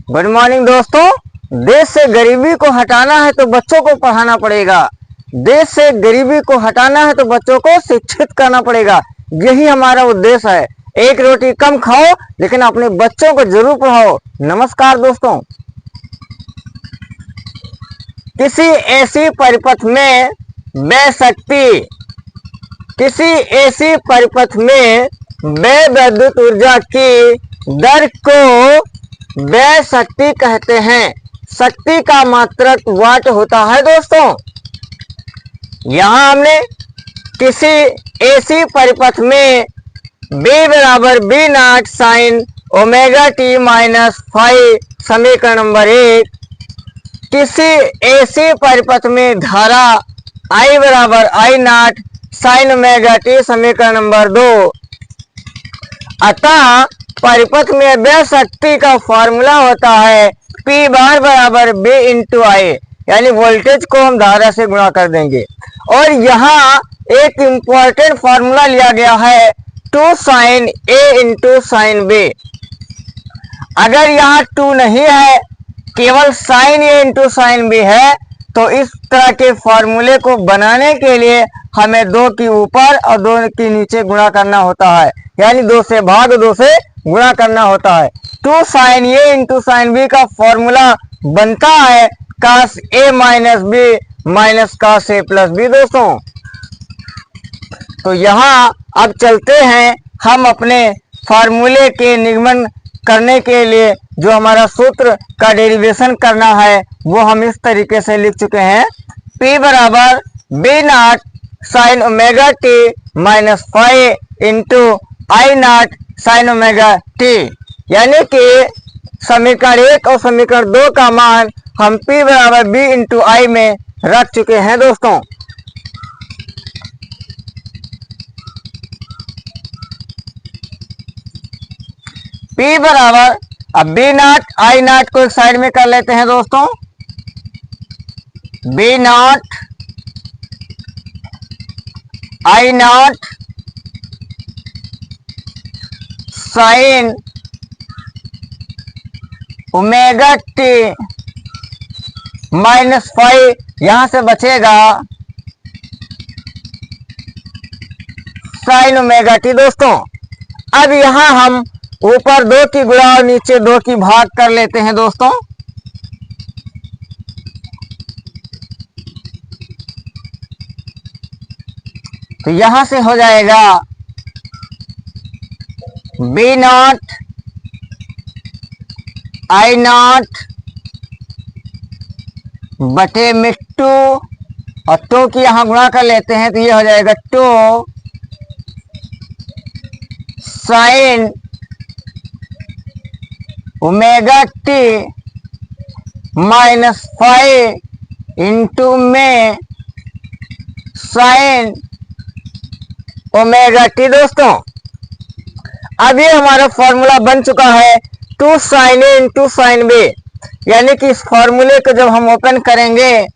Good morning दोस्तों। देश से गरीबी को हटाना है तो बच्चों को पढ़ाना पड़ेगा। देश से गरीबी को हटाना है तो बच्चों को शिक्षित करना पड़ेगा। यही हमारा उद्देश्य है। एक रोटी कम खाओ लेकिन अपने बच्चों को जरूर पढ़ाओ। नमस्कार दोस्तों। किसी ऐसी परिपथ में व्यय विद्युत ऊर्जा की दर को व्यय शक्ति कहते हैं। शक्ति का मात्रक वाट होता है दोस्तों। यहां हमने किसी ऐसी परिपथ में B बराबर B not sine omega T minus five समीकरण नंबर 1, किसी ऐसी परिपथ में धारा I बराबर I not sine omega T समीकरण नंबर 2। अतः परिपथ में व्यय शक्ति का फॉर्मूला होता है P बार बराबर B इंटू आई, यानी वोल्टेज को हम धारा से गुणा कर देंगे। और यहाँ एक इम्पोर्टेंट फॉर्मूला लिया गया है 2 sine A into sine B। अगर यहाँ 2 नहीं है, केवल sine A into sine B है, तो इस तरह के फॉर्मूले को बनाने के लिए हमें 2 की ऊपर और 2 की नीचे गुणा करना होता है, यानी 2 से भाग 2 से गुणा करना होता है। 2 sine A into sine B का फॉर्मूला बनता है cos A minus B minus cos A plus B दोस्तों। तो यहाँ अब चलते हैं हम अपने फॉर्मूले के निगमन करने के लिए जो हमारा सूत्र का डेरिवेशन करना है वो हम इस तरीके से लिख चुके हैं। P बराबर B not sine omega T minus five into I not sine omega T, यानी कि समीकरण 1 और समीकरण 2 का मान हम P बराबर B इंटू आई में रख चुके हैं दोस्तों। P बराबर, अब B नॉट आई नॉट को एक साइड में कर लेते हैं दोस्तों। B not I not sine omega T minus five, यहां से बचेगा साइन ओमेगा टी दोस्तों। अब यहां हम ऊपर 2 की गुणा और नीचे 2 की भाग कर लेते हैं दोस्तों। तो यहां से हो जाएगा B नॉट आई नॉट बटे में 2 और 2 की यहां गुणा कर लेते हैं तो ये हो जाएगा 2 sine omega T minus five into में साइन ओमेगा टी दोस्तों। अब ये हमारा फॉर्मूला बन चुका है 2 साइन ए इंटू साइन बी, यानी कि इस फॉर्मूले को जब हम ओपन करेंगे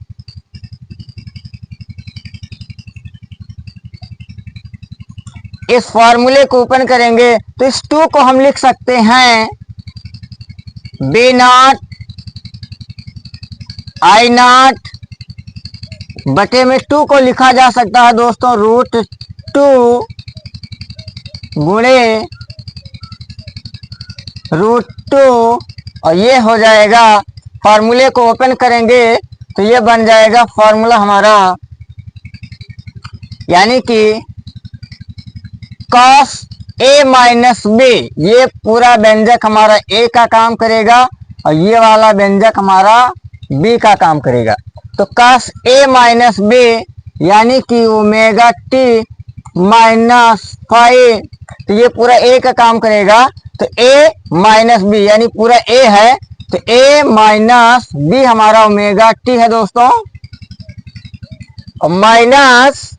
तो इस 2 को हम लिख सकते हैं B नॉट आई नॉट बटे में 2 को लिखा जा सकता है दोस्तों √2 गुणे √2, और ये हो जाएगा, फॉर्मूले को ओपन करेंगे तो ये बन जाएगा फॉर्मूला हमारा, यानी कि cos A माइनस बी, ये पूरा व्यंजक हमारा A का काम करेगा और ये वाला व्यंजक हमारा B का काम करेगा। तो cos A माइनस बी यानी कि ओमेगा टी माइनस फाइव, तो ये पूरा A का काम करेगा। तो A माइनस बी यानी पूरा A है, तो A माइनस बी हमारा ओमेगा टी है दोस्तों, और minus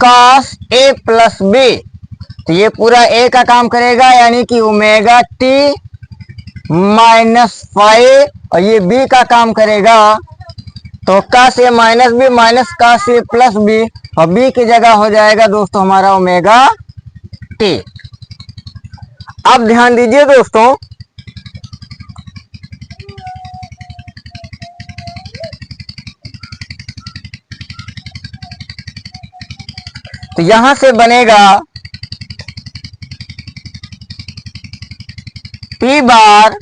cos A plus B, तो ये पूरा A का काम करेगा यानी कि ओमेगा टी माइनस फाइव, और ये B का काम करेगा। तो cos A minus B minus cos A plus B, और B की जगह हो जाएगा दोस्तों हमारा ओमेगा टी। अब ध्यान दीजिए दोस्तों, तो यहां से बनेगा P bar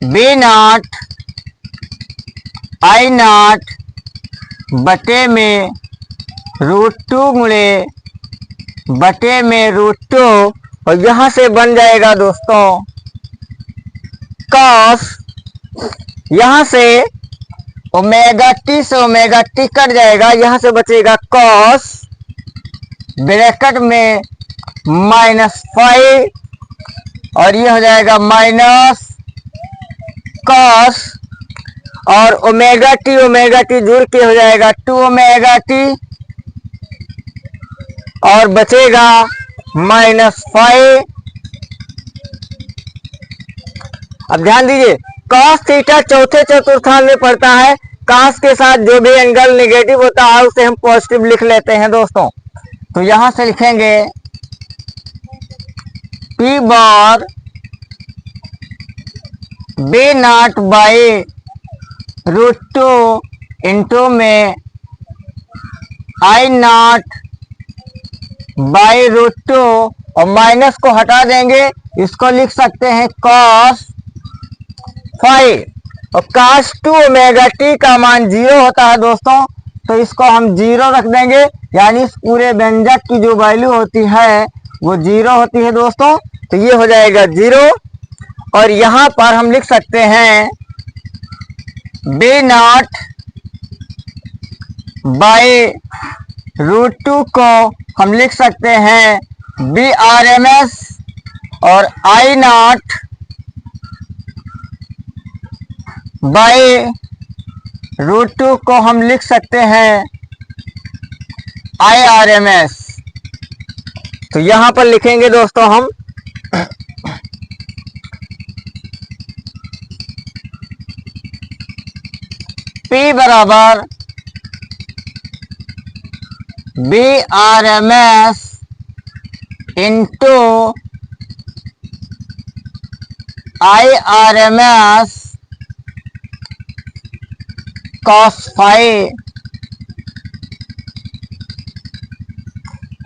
B naught I naught बटे में √2 गुणे बटे में √2, और यहां से बन जाएगा दोस्तों कॉस, यहां से ओमेगा टी से ओमेगा टी कट जाएगा, यहां से बचेगा कॉस ब्रैकेट में -5, और ये हो जाएगा माइनस कॉस, और ओमेगा टी जुड़ के हो जाएगा 2 ओमेगा टी, और बचेगा -5। अब ध्यान दीजिए, कॉस थीटा चौथे चतुर्थांश में पड़ता है। कॉस के साथ जो भी एंगल नेगेटिव होता है उसे हम पॉजिटिव लिख लेते हैं दोस्तों। तो यहां से लिखेंगे P bar B naught by √2 into में आई नॉट बाई √2, और माइनस को हटा देंगे, इसको लिख सकते हैं cos 5, और cos 2 ओमेगा टी का मान 0 होता है दोस्तों, तो इसको हम 0 रख देंगे, यानी इस पूरे व्यंजक की जो वैल्यू होती है वो 0 होती है दोस्तों। तो ये हो जाएगा 0, और यहां पर हम लिख सकते हैं बी नॉट बाई √2 को हम लिख सकते हैं BRMS, और आई नॉट बाई √2 को हम लिख सकते हैं IRMS। तो यहां पर लिखेंगे दोस्तों हम P बराबर BRMS इंटू IRMS cos 5।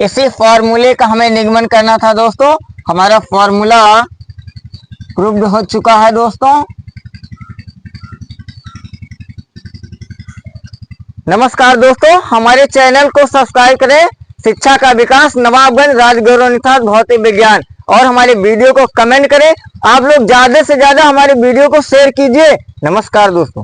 इसी फॉर्मूले का हमें निगमन करना था दोस्तों। हमारा फॉर्मूला प्रूव्ड हो चुका है दोस्तों। नमस्कार दोस्तों, हमारे चैनल को सब्सक्राइब करें। शिक्षा का विकास, नवाबगंज, राजगौरव निषाद भौतिक विज्ञान, और हमारे वीडियो को कमेंट करें। आप लोग ज्यादा से ज्यादा हमारे वीडियो को शेयर कीजिए। नमस्कार दोस्तों।